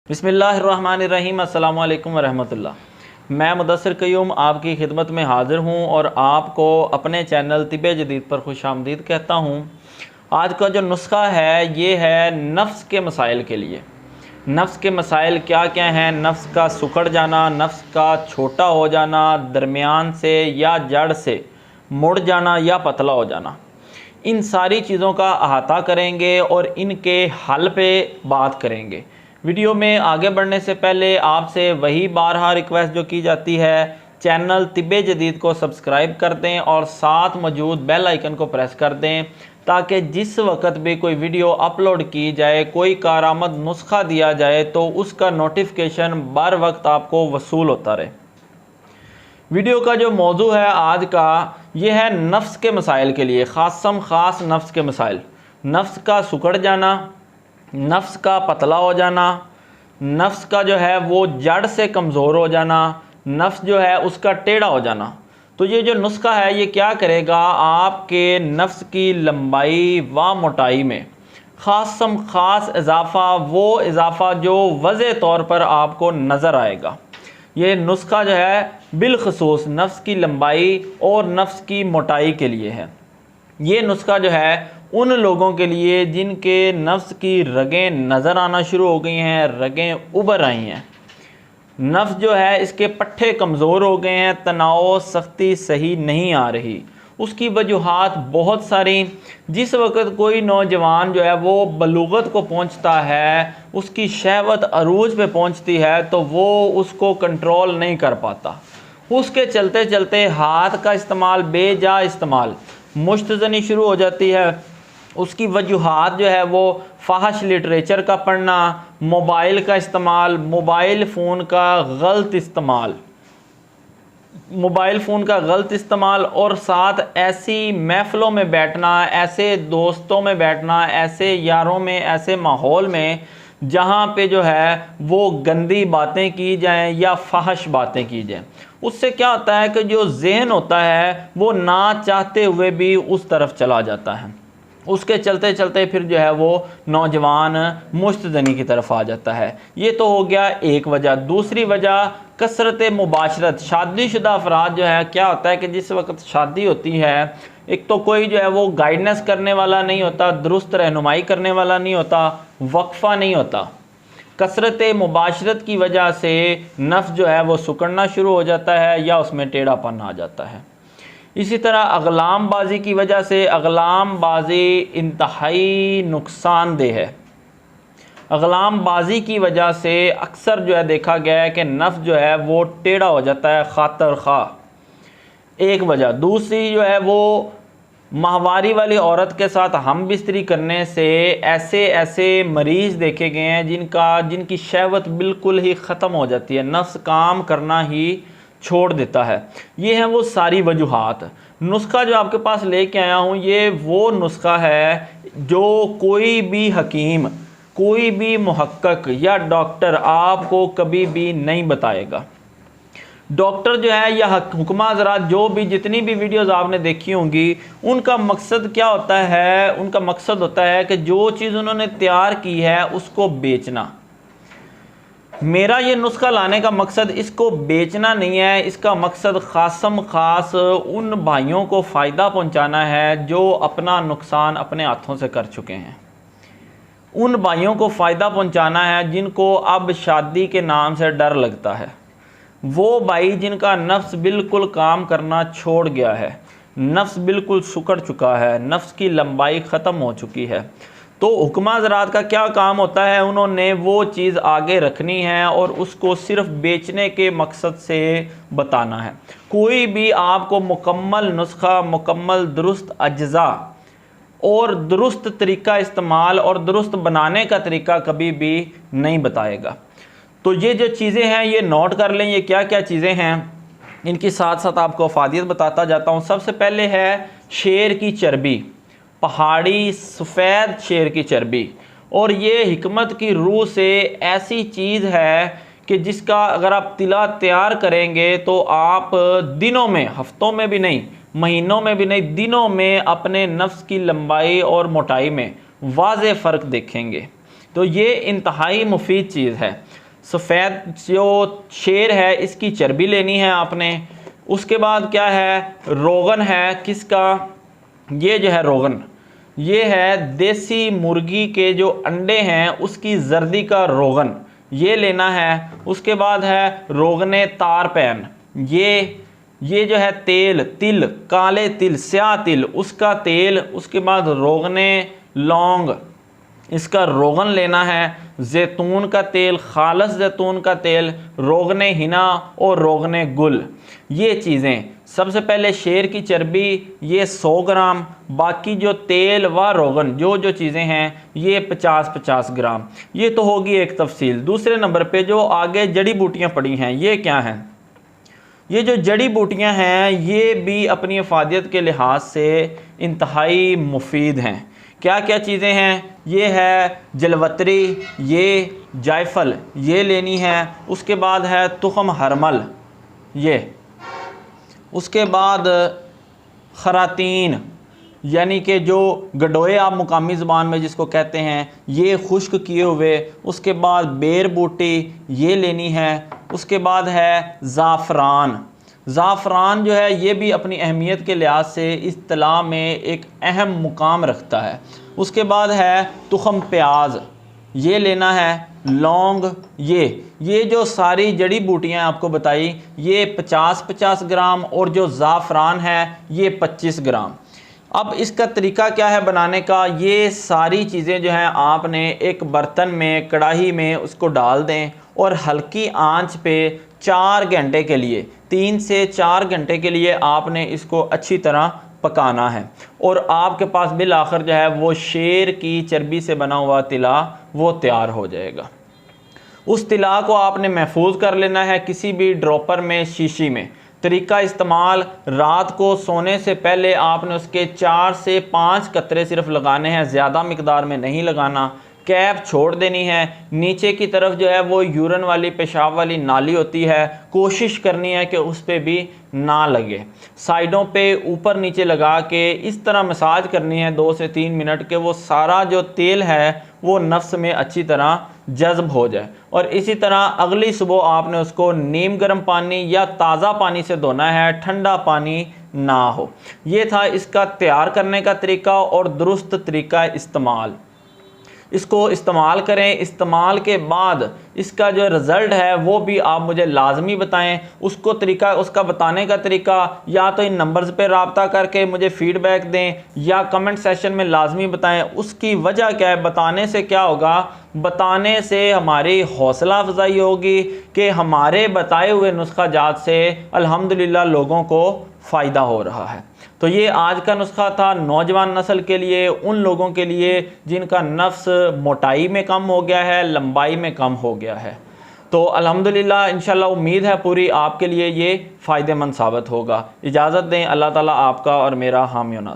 बिस्मिल्लाहिर्रहमानिर्रहीम अस्सलामु अलैकुम वरहमतुल्लाह। मैं मुदस्सिर क़य्यूम आपकी खिदमत में हाज़िर हूँ और आपको अपने चैनल तिब्बे जदीद पर खुशामदीद कहता हूँ। आज का जो नुस्खा है ये है नफ्स के मसाइल के लिए। नफ्स के मसाइल क्या क्या हैं? नफ्स का सुकड़ जाना, नफ्स का छोटा हो जाना, दरमियान से या जड़ से मुड़ जाना या पतला हो जाना, इन सारी चीज़ों का अहाता करेंगे और इनके हल पे बात करेंगे। वीडियो में आगे बढ़ने से पहले आपसे वही बारहा रिक्वेस्ट जो की जाती है, चैनल तिब्बे जदीद को सब्सक्राइब कर दें और साथ मौजूद बेल आइकन को प्रेस कर दें ताकि जिस वक्त भी कोई वीडियो अपलोड की जाए, कोई कारामद नुस्खा दिया जाए तो उसका नोटिफिकेशन बर वक्त आपको वसूल होता रहे। वीडियो का जो मौजू है आज का, ये है नफ्स के मसाइल के लिए, ख़ासम ख़ास नफ्स के मसाइल। नफ्स का सुकड़ जाना, नफ्स का पतला हो जाना, नफ्स का जो है वो जड़ से कमज़ोर हो जाना, नफ्स जो है उसका टेढ़ा हो जाना। तो ये जो नुस्खा है ये क्या करेगा, आपके नफ्स की लंबाई व मोटाई में ख़ासम ख़ास इजाफ़ा, वो इजाफ़ा जो वज़े तौर पर आपको नज़र आएगा। ये नुस्खा जो है बिलखसूस नफ्स की लंबाई और नफ्स की मोटाई के लिए है। ये नुस्खा जो है उन लोगों के लिए जिनके नफ्स की रगें नज़र आना शुरू हो गई हैं, रगें उभर आई हैं, नफ्स जो है इसके पट्ठे कमज़ोर हो गए हैं, तनाव सख्ती सही नहीं आ रही। उसकी वजूहात बहुत सारी। जिस वक्त कोई नौजवान जो है वो बलूगत को पहुंचता है, उसकी शहवत अरूज पे पहुंचती है तो वो उसको कंट्रोल नहीं कर पाता। उसके चलते चलते हाथ का इस्तेमाल बेजा इस्तेमाल, मुश्तजनी शुरू हो जाती है। उसकी वजूहात जो है वो फ़ाहश लिटरेचर का पढ़ना, मोबाइल का इस्तेमाल, मोबाइल फ़ोन का गलत इस्तेमाल और साथ ऐसी महफ़िलों में बैठना, ऐसे दोस्तों में बैठना, ऐसे यारों में, ऐसे माहौल में जहाँ पे जो है वो गंदी बातें की जाएं या फ़ाहश बातें की जाएं। उससे क्या होता है कि जो ज़हन होता है वो ना चाहते हुए भी उस तरफ चला जाता है। उसके चलते चलते फिर जो है वो नौजवान मुश्तजनी की तरफ आ जाता है। ये तो हो गया एक वजह। दूसरी वजह कसरत मुबाशरत। शादीशुदा अफराद जो है, क्या होता है कि जिस वक्त शादी होती है, एक तो कोई जो है वो गाइडेंस करने वाला नहीं होता, दुरुस्त रहनुमाई करने वाला नहीं होता, वक्फा नहीं होता। कसरत मुबाशरत की वजह से नफ्स जो है वो सुकड़ना शुरू हो जाता है या उसमें टेढ़ापन आ जाता है। इसी तरह अगलाम बाजी की वजह से, अगलाम बाजी इंतहाई नुकसानदेह है। अगलाम बाजी की वजह से अक्सर जो है देखा गया है कि नफ्स जो है वो टेढ़ा हो जाता है, खातर खा एक वजह। दूसरी जो है वो माहवारी वाली औरत के साथ हम बिस्तरी करने से ऐसे मरीज़ देखे गए हैं जिनकी शहवत बिल्कुल ही ख़त्म हो जाती है, नफ्स काम करना ही छोड़ देता है। ये हैं वो सारी वजूहात। नुस्खा जो आपके पास लेके आया हूँ ये वो नुस्खा है जो कोई भी हकीम, कोई भी मुहक्कक या डॉक्टर आपको कभी भी नहीं बताएगा। डॉक्टर जो है या हुक्मा ज़रात जो भी जितनी भी वीडियोज़ आपने देखी होंगी, उनका मकसद क्या होता है? उनका मकसद होता है कि जो चीज़ उन्होंने तैयार की है उसको बेचना। मेरा ये नुस्खा लाने का मकसद इसको बेचना नहीं है, इसका मकसद ख़ासम ख़ास उन भाइयों को फ़ायदा पहुंचाना है जो अपना नुकसान अपने हाथों से कर चुके हैं। उन भाइयों को फ़ायदा पहुंचाना है जिनको अब शादी के नाम से डर लगता है। वो भाई जिनका नफ्स बिल्कुल काम करना छोड़ गया है, नफ्स बिल्कुल सुकड़ चुका है, नफ्स की लंबाई ख़त्म हो चुकी है। तो हुक्मा ज़रात का क्या काम होता है? उन्होंने वो चीज़ आगे रखनी है और उसको सिर्फ बेचने के मकसद से बताना है। कोई भी आपको मुकम्मल नुस्खा, मुकम्मल दुरुस्त अज्जा और दुरुस्त तरीका इस्तेमाल और दुरुस्त बनाने का तरीका कभी भी नहीं बताएगा। तो ये जो चीज़ें हैं ये नोट कर लें, ये क्या क्या चीज़ें हैं, इनकी साथ साथ आपको अफादियत बताता जाता हूँ। सबसे पहले है शेर की चर्बी, पहाड़ी सफ़ेद शेर की चर्बी। और ये हिकमत की रूह से ऐसी चीज़ है कि जिसका अगर आप तिला तैयार करेंगे तो आप दिनों में, हफ्तों में भी नहीं, महीनों में भी नहीं, दिनों में अपने नफ्स की लंबाई और मोटाई में वाज़े फ़र्क देखेंगे। तो ये इंतहाई मुफीद चीज़ है। सफ़ेद जो शेर है इसकी चर्बी लेनी है आपने। उसके बाद क्या है, रोगन है किसका, ये जो है रोगन, ये है देसी मुर्गी के जो अंडे हैं उसकी जर्दी का रोगन, ये लेना है। उसके बाद है रोगने तार पैन, ये जो है तेल, तिल, काले तिल, स्याह तिल, उसका तेल। उसके बाद रोगने लौंग, इसका रोगन लेना है। जैतून का तेल, खालस जैतून का तेल, रोगने हिना और रोगने गुल, ये चीज़ें। सबसे पहले शेर की चर्बी ये 100 ग्राम, बाकी जो तेल व रोगन जो चीज़ें हैं ये 50-50 ग्राम। ये तो होगी एक तफसील। दूसरे नंबर पे जो आगे जड़ी बूटियाँ पड़ी हैं ये क्या हैं, ये जो जड़ी बूटियाँ हैं ये भी अपनी अफादियत के लिहाज से इंतहाई मुफीद हैं। क्या क्या चीज़ें हैं, ये है जलवतरी, ये जायफल, ये लेनी है। उसके बाद है तुखम हरमल, ये। उसके बाद खरातीन यानी कि जो गडोए आप मुकामी ज़बान में जिसको कहते हैं, ये खुश्क किए हुए। उसके बाद बेर बूटी, ये लेनी है। उसके बाद है ज़ाफ़रान, ज़ाफ़रान जो है ये भी अपनी अहमियत के लिहाज से इस्तिलाह में एक अहम मुकाम रखता है। उसके बाद है तुखम प्याज, ये लेना है। लौंग, ये जो सारी जड़ी बूटियां आपको बताई ये 50-50 ग्राम, और जो ज़ाफ़रान है ये 25 ग्राम। अब इसका तरीका क्या है बनाने का, ये सारी चीज़ें जो हैं आपने एक बर्तन में, कढ़ाई में उसको डाल दें और हल्की आंच पे 4 घंटे के लिए, 3 से 4 घंटे के लिए आपने इसको अच्छी तरह पकाना है। और आपके पास बिल आखिर जो है वो शेर की चर्बी से बना हुआ तिला वो तैयार हो जाएगा। उस तिला को आपने महफूज कर लेना है किसी भी ड्रॉपर में, शीशी में। तरीका इस्तेमाल, रात को सोने से पहले आपने उसके 4 से 5 कतरे सिर्फ लगाने हैं, ज़्यादा मिकदार में नहीं लगाना। कैप छोड़ देनी है। नीचे की तरफ जो है वो यूरिन वाली, पेशाब वाली नाली होती है, कोशिश करनी है कि उस पर भी ना लगे। साइडों पे ऊपर नीचे लगा के इस तरह मसाज करनी है 2 से 3 मिनट के वो सारा जो तेल है वो नफ्स में अच्छी तरह जज्ब हो जाए। और इसी तरह अगली सुबह आपने उसको नीम गर्म पानी या ताज़ा पानी से धोना है, ठंडा पानी ना हो। ये था इसका तैयार करने का तरीका और दुरुस्त तरीका इस्तेमाल। इसको इस्तेमाल करें। इस्तेमाल के बाद इसका जो रिज़ल्ट है वो भी आप मुझे लाजमी बताएं। उसको तरीका, उसका बताने का तरीका या तो इन नंबर्स पे रब्ता करके मुझे फ़ीडबैक दें या कमेंट सेशन में लाजमी बताएं। उसकी वजह क्या है, बताने से क्या होगा, बताने से हमारी हौसला अफजाई होगी कि हमारे बताए हुए नुस्खा जात से अल्हम्दुलिल्लाह लोगों को फ़ायदा हो रहा है। तो ये आज का नुस्खा था नौजवान नस्ल के लिए, उन लोगों के लिए जिनका नफ्स मोटाई में कम हो गया है, लंबाई में कम हो गया है। तो अल्हम्दुलिल्लाह इंशाल्लाह उम्मीद है पूरी आपके लिए ये फ़ायदेमंद साबित होगा। इजाज़त दें, अल्लाह ताला आपका और मेरा हामी व नासिर।